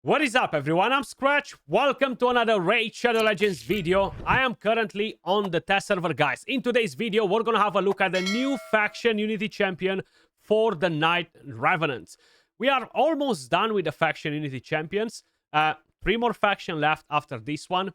What is up, everyone? I'm Skratch. Welcome to another Raid Shadow Legends video. I am currently on the test server, guys. In today's video, we're gonna have a look at the new faction Unity champion for the Night Revenants. We are almost done with the faction Unity champions. 3 more faction left after this one.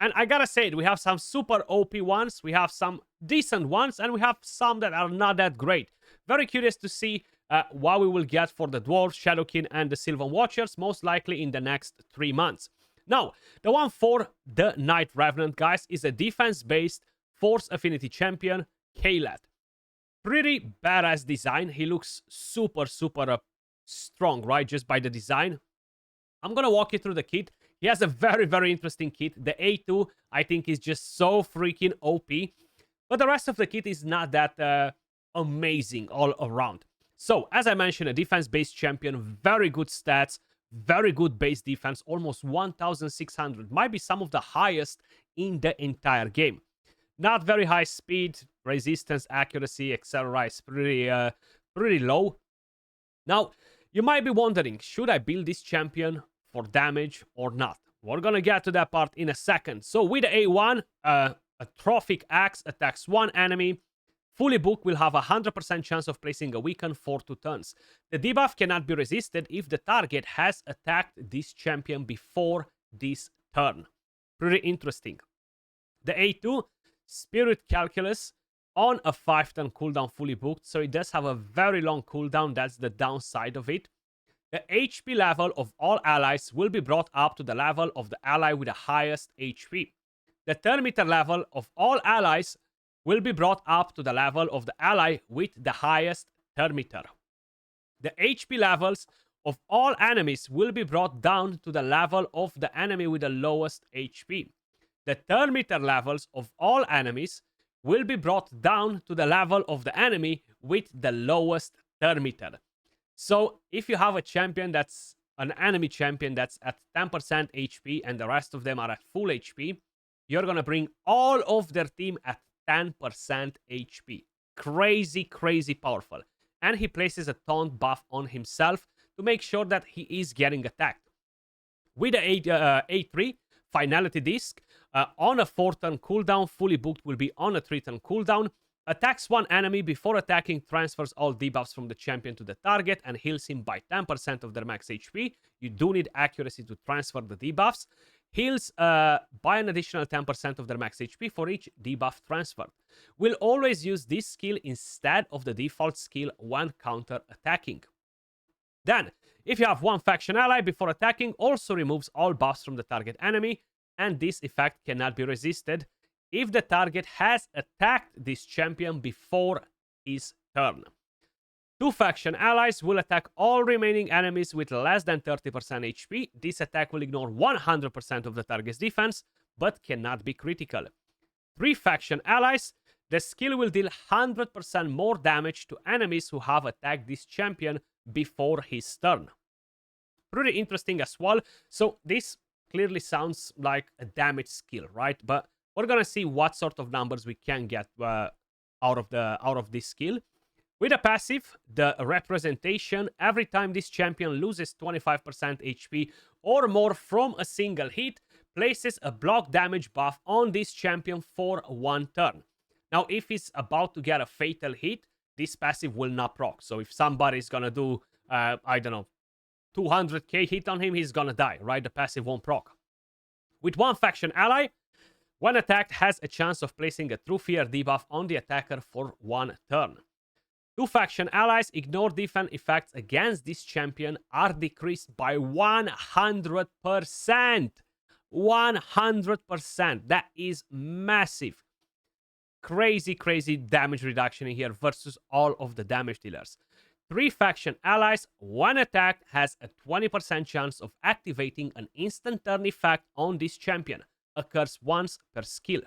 And I gotta say, we have some super OP ones, we have some decent ones, and we have some that are not that great. Very curious to see what we will get for the Dwarves, Shadowkin, and the Sylvan Watchers, most likely in the next 3 months. Now, the one for the Night Revenant, guys, is a defense-based Force Affinity champion, Leth. Pretty badass design. He looks super strong, right? Just by the design. I'm gonna walk you through the kit. He has a very interesting kit. The A2, I think, is just so freaking OP. But the rest of the kit is not that amazing all around. So, as I mentioned, a defense-based champion, very good stats, very good base defense, almost 1,600. Might be some of the highest in the entire game. Not very high speed, resistance, accuracy, etc. is pretty low. Now, you might be wondering, should I build this champion for damage or not? We're gonna get to that part in a second. So with the A1, a Trophic Axe attacks one enemy. Fully booked will have a 100% chance of placing a weaken for 2 turns. The debuff cannot be resisted if the target has attacked this champion before this turn. Pretty interesting. The A2, Spirit Calculus, on a 5-turn cooldown fully booked, so it does have a very long cooldown. That's the downside of it. The HP level of all allies will be brought up to the level of the ally with the highest HP. The turn meter level of all allies will be brought up to the level of the ally with the highest turn meter. The HP levels of all enemies will be brought down to the level of the enemy with the lowest HP. The turn meter levels of all enemies will be brought down to the level of the enemy with the lowest turn meter. So if you have a champion that's an enemy champion that's at 10% HP and the rest of them are at full HP, you're gonna bring all of their team at 10% HP. Crazy powerful. And he places a taunt buff on himself to make sure that he is getting attacked. With the A3, Finality Disc, on a 4-turn cooldown, fully booked will be on a 3-turn cooldown. Attacks one enemy before attacking, transfers all debuffs from the champion to the target and heals him by 10% of their max HP. You do need accuracy to transfer the debuffs. Heals by an additional 10% of their max HP for each debuff transferred. Will always use this skill instead of the default skill when counter attacking. Then, if you have one faction ally before attacking, also removes all buffs from the target enemy, and this effect cannot be resisted if the target has attacked this champion before his turn. 2 faction allies will attack all remaining enemies with less than 30% HP. This attack will ignore 100% of the target's defense, but cannot be critical. 3 faction allies, the skill will deal 100% more damage to enemies who have attacked this champion before his turn. Pretty interesting as well. So this clearly sounds like a damage skill, right? But we're gonna see what sort of numbers we can get out of this skill. With a passive, the representation, every time this champion loses 25% HP or more from a single hit, places a block damage buff on this champion for 1 turn. Now, if he's about to get a fatal hit, this passive will not proc. So if somebody's gonna do, I don't know, 200k hit on him, he's gonna die, right? The passive won't proc. With one faction ally, when attacked, has a chance of placing a True Fear debuff on the attacker for 1 turn. 2 faction allies, ignore defense effects against this champion are decreased by 100%. 100%. That is massive. Crazy damage reduction in here versus all of the damage dealers. 3 faction allies, when attacked, has a 20% chance of activating an instant turn effect on this champion. Occurs once per skill.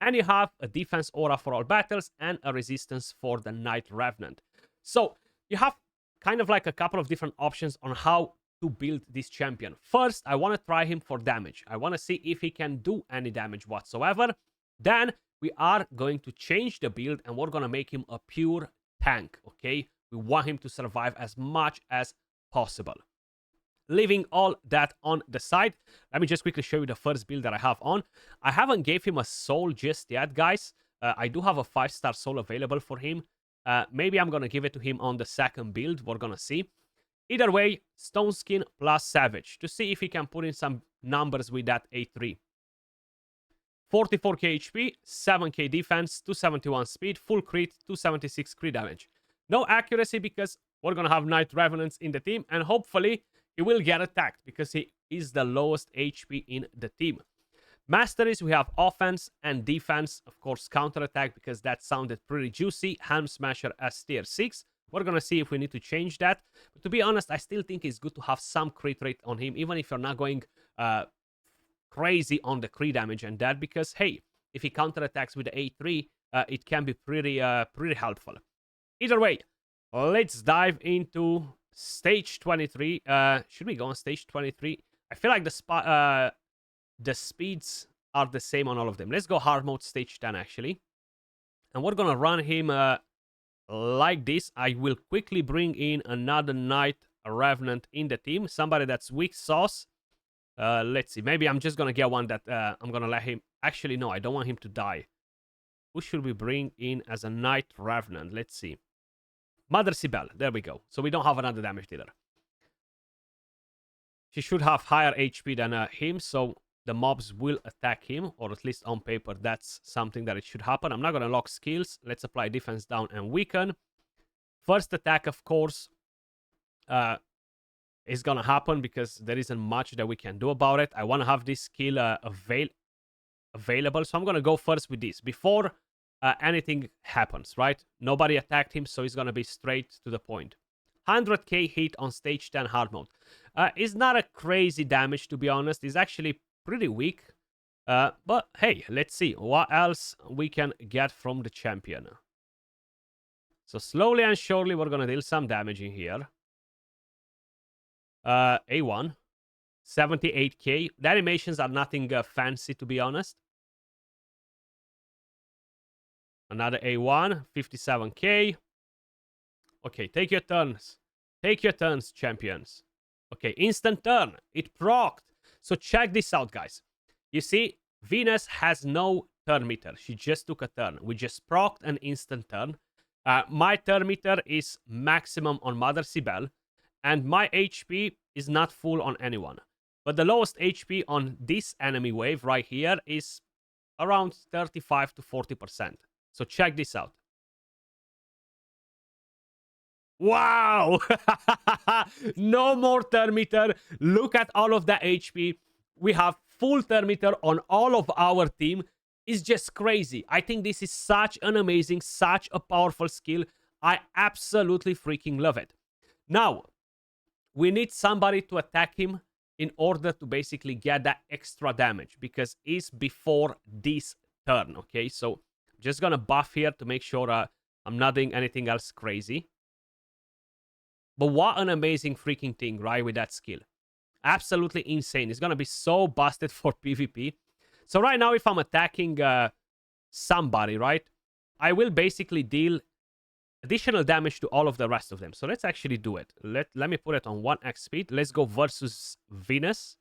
And you have a defense aura for all battles and a resistance for the Night Revenant. So you have kind of like a couple of different options on how to build this champion. First, I want to try him for damage. I want to see if he can do any damage whatsoever. Then we are going to change the build and we're going to make him a pure tank, okay? We want him to survive as much as possible. leaving all that on the side, let me just quickly show you the first build that I have on. I haven't gave him a soul just yet, guys. I do have a 5-star soul available for him. Maybe I'm going to give it to him on the second build. We're going to see. Either way, Stone Skin plus Savage to see if he can put in some numbers with that A3. 44k HP, 7k defense, 271 speed, full crit, 276 crit damage. No accuracy because we're going to have Night Revenants in the team, and hopefully he will get attacked because he is the lowest HP in the team. Masteries, we have offense and defense, of course, counterattack because that sounded pretty juicy. Helm Smasher as tier 6. We're going to see if we need to change that. But to be honest, I still think it's good to have some crit rate on him, even if you're not going crazy on the crit damage and that, because, hey, if he counterattacks with the A3, it can be pretty helpful. Either way, let's dive into stage 23. Should we go on stage 23? I feel like the speeds are the same on all of them. Let's go hard mode stage 10, actually. And we're going to run him like this. I will quickly bring in another Night Revenant in the team. Somebody that's weak sauce. Let's see. Maybe I'm just going to get one that I'm going to let him... Actually, no, I don't want him to die. Who should we bring in as a Night Revenant? Let's see. Mother Sibel. There we go. So we don't have another damage dealer. She should have higher HP than him, so the mobs will attack him, or at least on paper, that's something that it should happen. I'm not going to lock skills. Let's apply defense down and weaken. First attack, of course, is going to happen because there isn't much that we can do about it. I want to have this skill available, so I'm going to go first with this before anything happens, right? Nobody attacked him, so he's going to be straight to the point. 100k hit on stage 10 hard mode. It's not a crazy damage, to be honest. It's actually pretty weak. But hey, let's see what else we can get from the champion. So slowly and surely, we're going to deal some damage in here. A1. 78k. The animations are nothing fancy, to be honest. Another A1. 57k. Okay, take your turns. Take your turns, champions. Okay, instant turn. It procced. So check this out, guys. You see, Venus has no turn meter. She just took a turn. We just procced an instant turn. My turn meter is maximum on Mother Sibel. And my HP is not full on anyone. But the lowest HP on this enemy wave right here is around 35 to 40%. So check this out. Wow! No more turn meter. Look at all of that HP. We have full turn meter on all of our team. It's just crazy. I think this is such an amazing, such a powerful skill. I absolutely freaking love it. Now, we need somebody to attack him in order to basically get that extra damage because it's before this turn, okay? So, I'm just gonna buff here to make sure I'm not doing anything else crazy. But what an amazing freaking thing, right, with that skill. Absolutely insane. It's going to be so busted for PvP. So right now, if I'm attacking somebody, right, I will basically deal additional damage to all of the rest of them. So let's actually do it. Let me put it on 1x speed. Let's go versus Venus.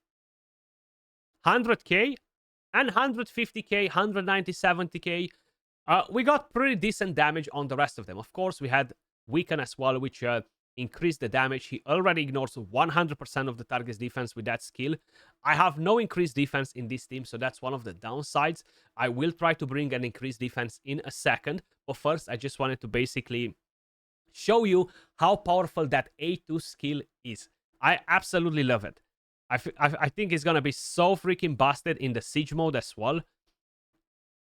100k and 150k, 190, 70k. We got pretty decent damage on the rest of them. Of course, we had Weaken as well, which... increase the damage. He already ignores 100% of the target's defense with that skill. I have no increased defense in this team, so that's one of the downsides. I will try to bring an increased defense in a second, but first I just wanted to basically show you how powerful that A2 skill is. I absolutely love it. I think it's gonna be so freaking busted in the siege mode as well.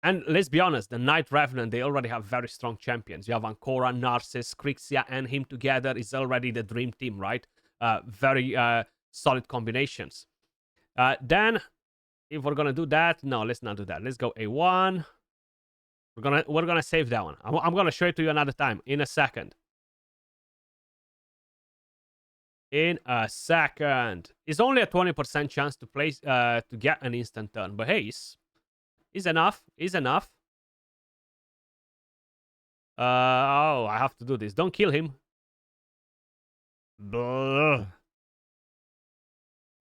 And let's be honest, the Night Revenant, they already have very strong champions. You have Ancora, Narcissus, Crixia, and him together is already the dream team, right? Very solid combinations. Then, if we're gonna do that, no, let's not do that. Let's go A1. We're gonna save that one. I'm gonna show it to you another time in a second. In a second. It's only a 20% chance to place to get an instant turn, but hey, is enough. Is enough. Oh, I have to do this. Don't kill him. Blah.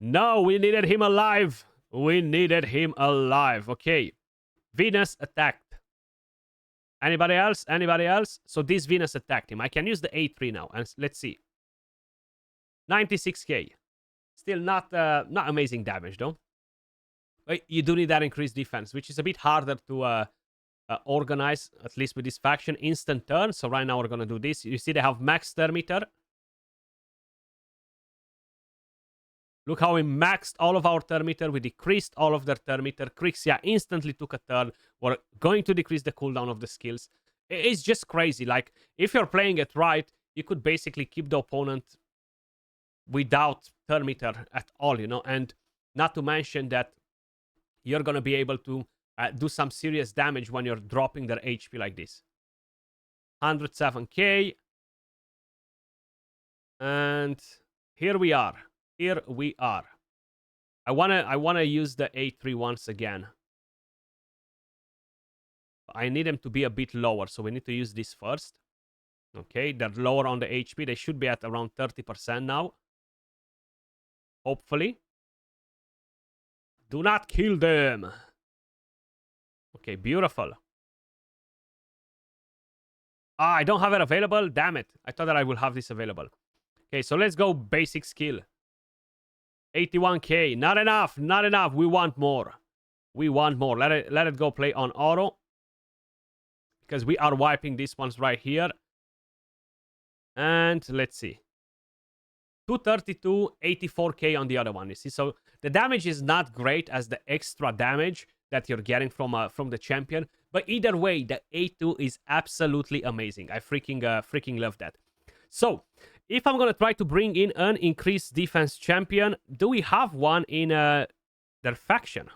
No, we needed him alive. We needed him alive. Okay. Venus attacked. Anybody else? Anybody else? So this Venus attacked him. I can use the A3 now. And let's see. 96k. Still not amazing damage, though. But you do need that increased defense, which is a bit harder to organize, at least with this faction. Instant turn. So right now we're going to do this. You see they have max turn meter. Look how we maxed all of our turn meter. We decreased all of their turn meter. Krixia instantly took a turn. We're going to decrease the cooldown of the skills. It's just crazy. Like, if you're playing it right, you could basically keep the opponent without turn meter at all, you know? And not to mention that you're going to be able to do some serious damage when you're dropping their HP like this. 107k. And here we are. Here we are. I wanna use the A3 once again. I need them to be a bit lower, so we need to use this first. Okay, they're lower on the HP. They should be at around 30% now. Hopefully. Do not kill them. Okay, beautiful. Ah, I don't have it available. Damn it. I thought that I would have this available. Okay, so let's go basic skill. 81k. Not enough. Not enough. We want more. We want more. Let it go play on auto. Because we are wiping these ones right here. And let's see. 232, 84k on the other one. You see, so the damage is not great as the extra damage that you're getting from the champion. But either way, the A2 is absolutely amazing. I freaking love that. So, if I'm going to try to bring in an increased defense champion, do we have one in their faction?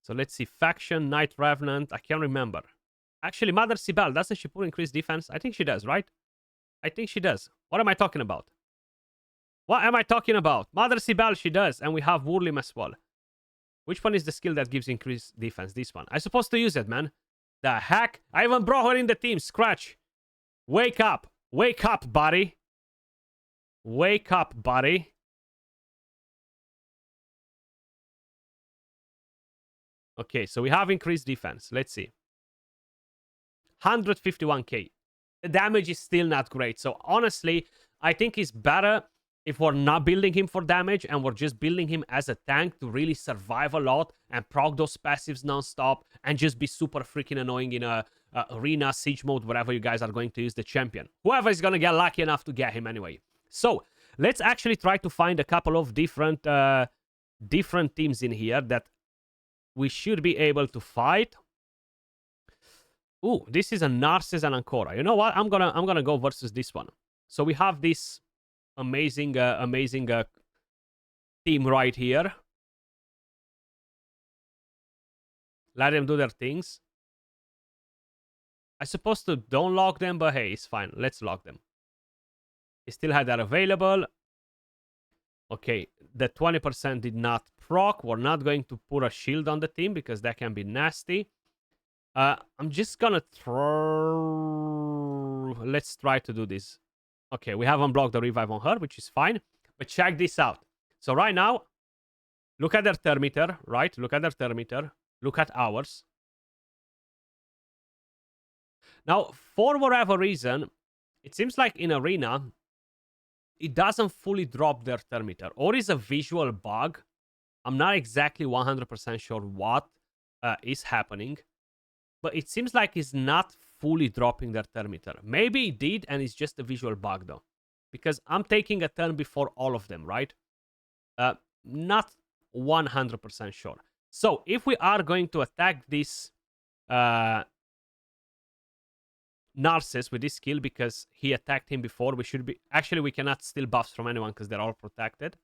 So let's see. Faction, Knight Revenant. I can't remember. Actually, Mother Sibel, doesn't she put increased defense? I think she does, right? I think she does. What am I talking about? What am I talking about? Mother Sibel, she does. And we have Wurlim as well. Which one is the skill that gives increased defense? This one. I'm supposed to use it, man. The heck? I even brought her in the team. Skratch. Wake up. Wake up, buddy. Wake up, buddy. Okay, so we have increased defense. Let's see. 151k. The damage is still not great. So honestly, I think it's better if we're not building him for damage and we're just building him as a tank to really survive a lot and proc those passives non-stop and just be super freaking annoying in a arena, siege mode, wherever you guys are going to use the champion. Whoever is going to get lucky enough to get him anyway. So, let's actually try to find a couple of different teams in here that we should be able to fight. Ooh, this is a Narcissus and Ancora. You know what? I'm gonna go versus this one. So we have this amazing team right here. Let them do their things. I supposed to don't lock them, but hey, it's fine. Let's lock them. They still had that available. Okay, the 20% did not proc. We're not going to put a shield on the team because that can be nasty. I'm just gonna throw... Let's try to do this. Okay, we haven't blocked the revive on her, which is fine. But check this out. So right now, look at their turn meter, right? Look at their turn meter. Look at ours. Now, for whatever reason, it seems like in Arena, it doesn't fully drop their turn meter. Or is a visual bug. I'm not exactly 100% sure what is happening. But it seems like it's not fully dropping their turn meter. Maybe it did, and it's just a visual bug, though. Because I'm taking a turn before all of them, right? Not 100% sure. So, if we are going to attack this Narcissus with this skill, because he attacked him before, we should be... Actually, we cannot steal buffs from anyone, because they're all protected.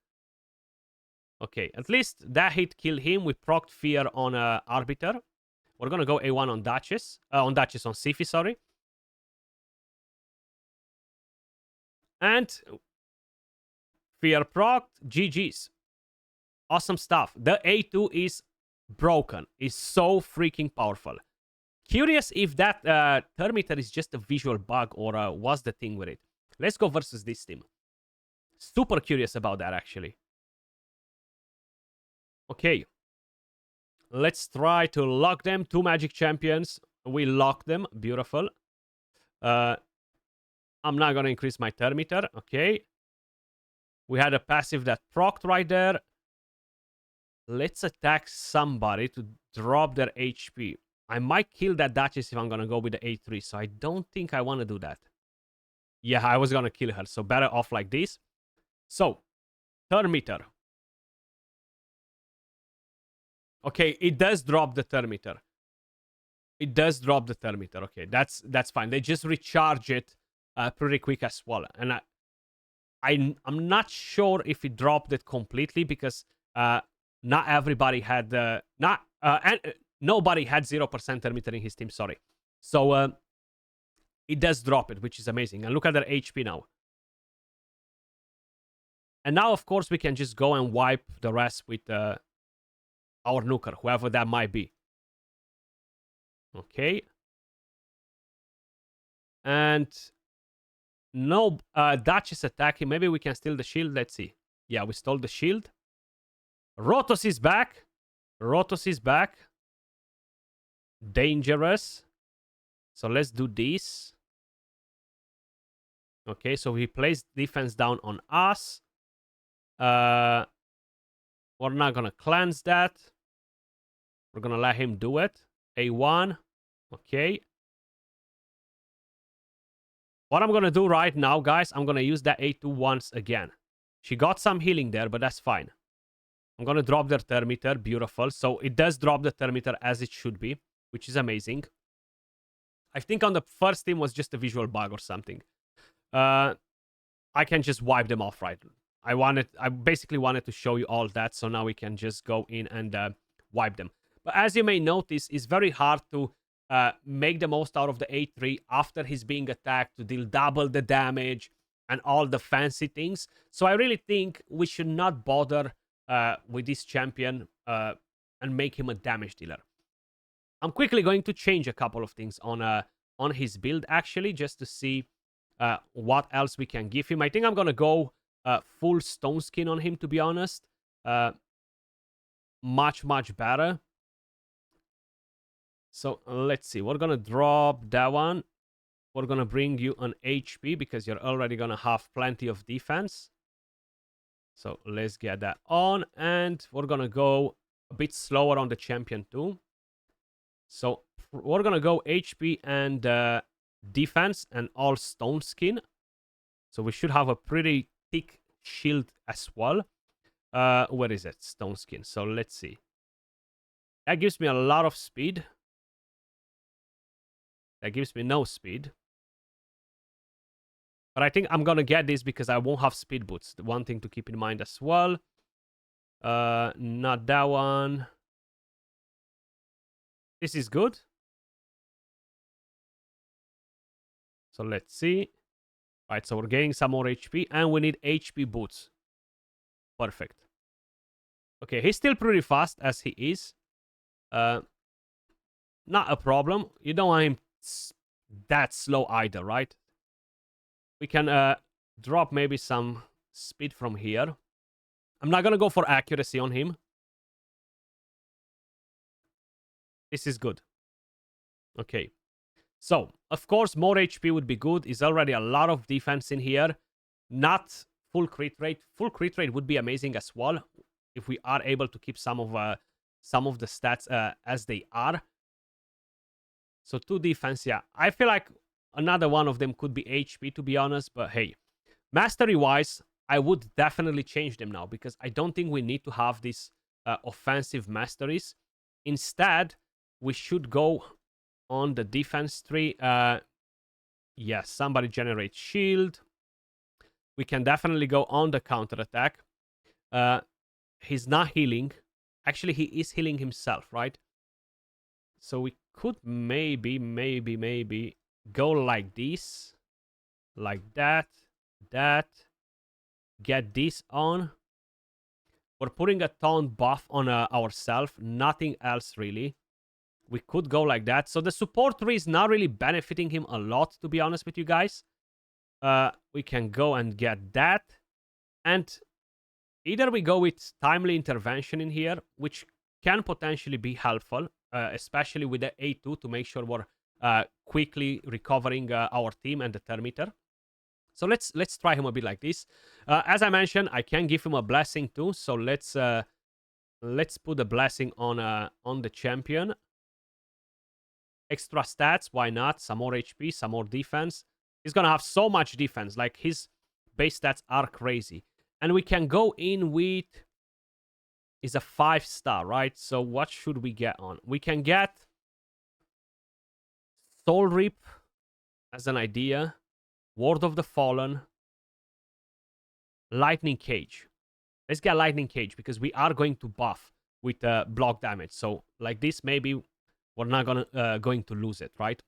Okay, at least that hit killed him. We procced Fear on Arbiter. We're gonna go A1 on Duchess. On Siphi, sorry. And Fear procced. GG's. Awesome stuff. The A2 is broken. It's so freaking powerful. Curious if that turn meter is just a visual bug or what's the thing with it. Let's go versus this team. Super curious about that, actually. Okay. Let's try to lock them. 2 magic champions. We lock them. Beautiful. I'm not going to increase my turn meter. Okay. We had a passive that procced right there. Let's attack somebody to drop their HP. I might kill that Duchess if I'm going to go with the A3. So I don't think I want to do that. Yeah, I was going to kill her. So better off like this. So, turn meter. Okay, it does drop the turn meter. It does drop the turn meter. Okay, that's fine. They just recharge it pretty quick as well. And I'm not sure if it dropped it completely because not everybody had nobody had 0% turn meter in his team. Sorry. So it does drop it, which is amazing. And look at their HP now. And now, of course, we can just go and wipe the rest with our nuker, whoever that might be. Okay. And no Duchess attacking. Maybe we can steal the shield. Let's see. Yeah, we stole the shield. Rotos is back. Rotos is back. Dangerous. So let's do this. Okay, so he placed defense down on us. We're not gonna cleanse that. We're gonna let him do it. A1. Okay. What I'm gonna do right now, guys, I'm gonna use that A2 once again. She got some healing there, but that's fine. I'm gonna drop their turn meter. Beautiful. So it does drop the turn meter as it should be, which is amazing. I think on the first team was just a visual bug or something. I can just wipe them off, right? I basically wanted to show you all that, so now we can just go in and wipe them. But as you may notice, it's very hard to make the most out of the A3 after he's being attacked to deal double the damage and all the fancy things. So I really think we should not bother with this champion and make him a damage dealer. I'm quickly going to change a couple of things on his build, actually, just to see what else we can give him. I think I'm going to go full stone skin on him, to be honest. Much, much better. So let's see. We're going to drop that one. We're going to bring you an HP because you're already going to have plenty of defense. So let's get that on. And we're going to go a bit slower on the champion too. So we're going to go HP and defense and all stone skin. So we should have a pretty thick shield as well. Where is it? Stone skin. So let's see. That gives me a lot of speed. That gives me no speed. But I think I'm going to get this because I won't have speed boots. The one thing to keep in mind as well. Not that one. This is good. So let's see. All right, so we're getting some more HP. And we need HP boots. Perfect. Okay, he's still pretty fast as he is. Not a problem. You don't want him that slow either, right? We can drop maybe some speed from here. I'm not going to go for accuracy on him. This is good. Okay. So, of course, more HP would be good. Is already a lot of defense in here. Not full crit rate. Full crit rate would be amazing as well if we are able to keep some of the stats as they are. So 2 defense, yeah. I feel like another one of them could be HP, to be honest. But hey, mastery-wise, I would definitely change them now because I don't think we need to have these offensive masteries. Instead, we should go on the defense tree. Yes, somebody generate shield. We can definitely go on the counterattack. He's not healing. Actually, he is healing himself, right? So we could maybe go like this. Like that. Get this on. We're putting a taunt buff on ourselves. Nothing else, really. We could go like that. So the support tree is not really benefiting him a lot, to be honest with you guys. We can go and get that. And either we go with timely intervention in here, which can potentially be helpful, especially with the A2 to make sure we're quickly recovering our team and the Termiter. So let's try him a bit like this. As I mentioned, I can give him a blessing too. So let's put the blessing on the champion. Extra stats, why not? Some more HP, some more defense. He's gonna have so much defense. Like, his base stats are crazy. And we can go in with... is a 5-star, right? So what should we get on? We can get Soul Rip as an idea. Ward of the Fallen. Lightning Cage. Let's get Lightning Cage because we are going to buff with block damage. So like this, maybe we're not going to lose it, right?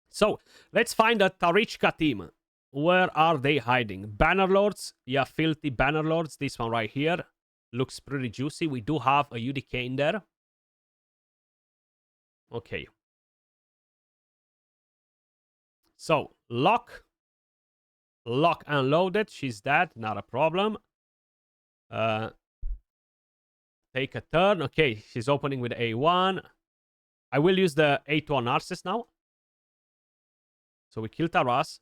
So let's find a Tarichka team. Where are they hiding? Bannerlords. Yeah, filthy Bannerlords. This one right here. Looks pretty juicy. We do have a UDK in there. Okay. So, Lock unloaded. She's dead. Not a problem. Take a turn. Okay, she's opening with A1. I will use the A2 on Narcissus now. So we kill Taras.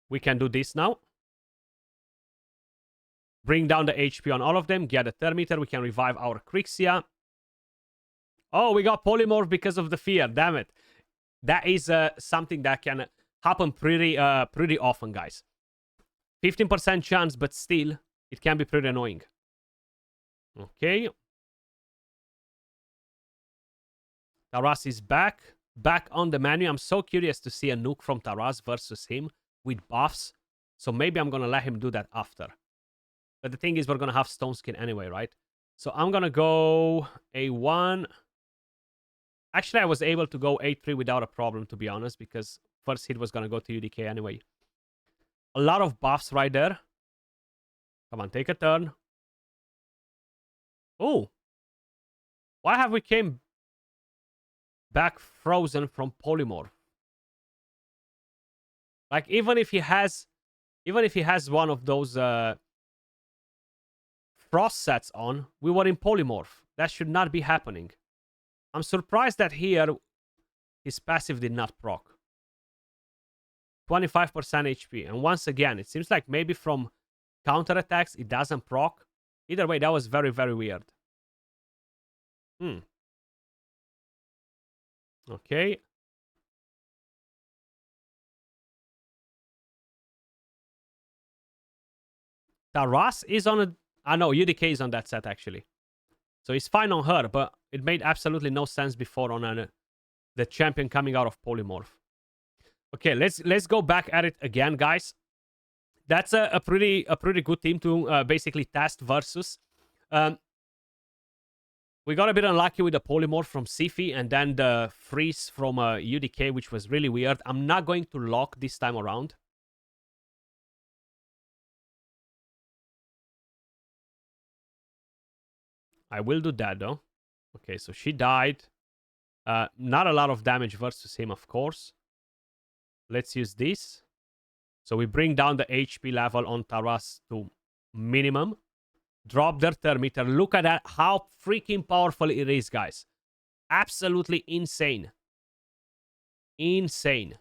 We can do this now. Bring down the HP on all of them. Get a Termiter. We can revive our Crixia. Oh, we got Polymorph because of the fear. Damn it. That is something that can happen pretty often, guys. 15% chance, but still, it can be pretty annoying. Okay. Taras is back on the menu. I'm so curious to see a nuke from Taras versus him with buffs. So maybe I'm going to let him do that after. But the thing is, we're going to have Stone Skin anyway, right? So I'm going to go A1. Actually, I was able to go A3 without a problem, to be honest, because first hit was going to go to UDK anyway. A lot of buffs right there. Come on, take a turn. Oh. Why have we came back frozen from Polymorph? Like, even if he has one of those frost sets on, we were in Polymorph. That should not be happening. I'm surprised that here his passive did not proc. 25% HP. And once again, it seems like maybe from counterattacks it doesn't proc. Either way, that was very, very weird. Okay. Taras is on a... I know, UDK is on that set, actually. So it's fine on her, but it made absolutely no sense before on the champion coming out of Polymorph. Okay, let's go back at it again, guys. That's a pretty good team to basically test versus. We got a bit unlucky with the Polymorph from Sifi and then the freeze from UDK, which was really weird. I'm not going to lock this time around. I will do that, though. Okay, so she died. Not a lot of damage versus him, of course. Let's use this. So we bring down the HP level on Taras to minimum. Drop their Termiter. Look at that. How freaking powerful it is, guys. Absolutely insane. Insane.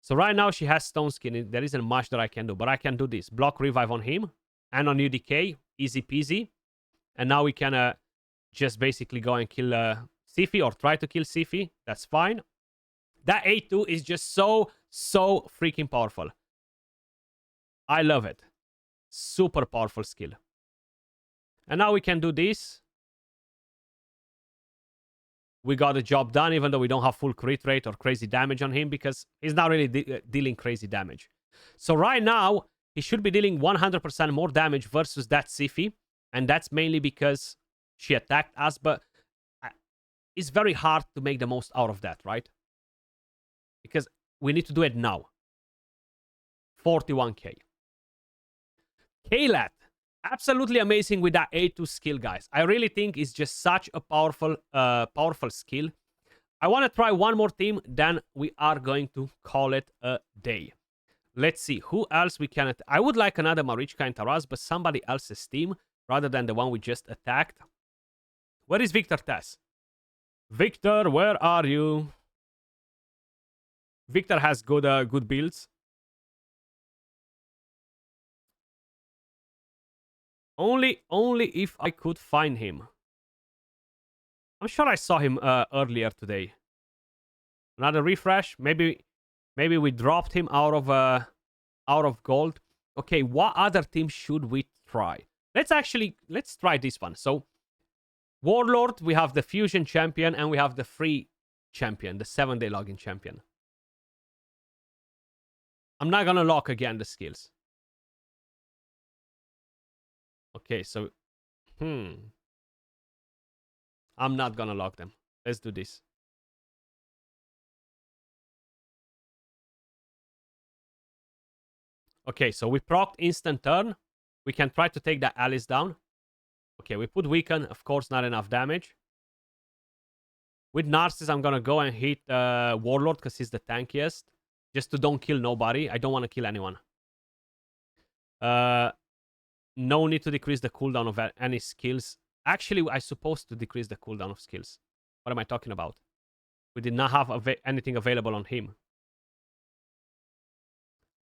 So right now she has Stone Skin. There isn't much that I can do. But I can do this. Block Revive on him. And on UDK. Easy peasy. And now we can just basically go and kill Sifi. Or try to kill Sifi. That's fine. That A2 is just so freaking powerful. I love it. Super powerful skill. And now we can do this. We got the job done, even though we don't have full crit rate or crazy damage on him, because he's not really dealing crazy damage. So right now, he should be dealing 100% more damage versus that Sifi. And that's mainly because she attacked us, but it's very hard to make the most out of that, right? Because we need to do it now. 41k. Leth, absolutely amazing with that A2 skill, guys. I really think it's just such a powerful skill. I want to try one more team, then we are going to call it a day. Let's see who else we can. I would like another Marichka and Taraz, but somebody else's team rather than the one we just attacked. Where is Victor Tess? Victor, where are you? Victor has good builds. Only if I could find him. I'm sure I saw him earlier today. Another refresh. Maybe we dropped him out of gold. Okay, what other team should we try? Let's try this one. So, Warlord, we have the Fusion Champion, and we have the Free Champion, the 7-day login champion. I'm not gonna lock again the skills. Okay, so... I'm not gonna lock them. Let's do this. Okay, so we procced instant turn. We can try to take the Alice down. Okay, we put Weaken. Of course, not enough damage. With Narcissus, I'm gonna go and hit Warlord because he's the tankiest. Just to don't kill nobody. I don't want to kill anyone. No need to decrease the cooldown of any skills. Actually, I'm supposed to decrease the cooldown of skills. What am I talking about? We did not have anything available on him.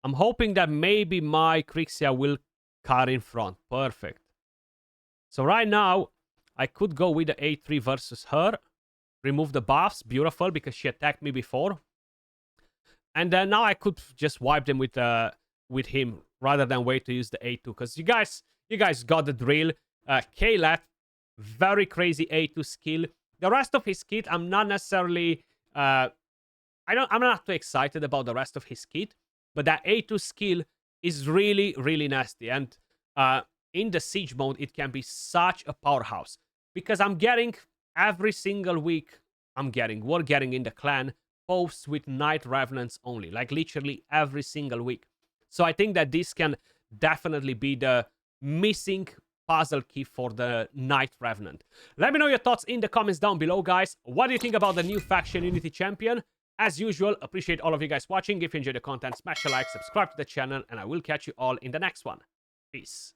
I'm hoping that maybe my Krixia will cut in front. Perfect. So right now, I could go with the A3 versus her. Remove the buffs. Beautiful, because she attacked me before. And then now I could just wipe them with him rather than wait to use the A2. Because you guys got the drill. Leth, very crazy A2 skill. The rest of his kit, I'm not necessarily... I'm not too excited about the rest of his kit. But that A2 skill is really, really nasty. And in the siege mode, it can be such a powerhouse. Because I'm getting, every single week, we're getting in the clan, posts with Night Revenants only. Like literally every single week. So I think that this can definitely be the missing puzzle key for the Night Revenant. Let me know your thoughts in the comments down below, guys. What do you think about the new faction Unity Champion? As usual, appreciate all of you guys watching. If you enjoyed the content, smash a like, subscribe to the channel, and I will catch you all in the next one. Peace.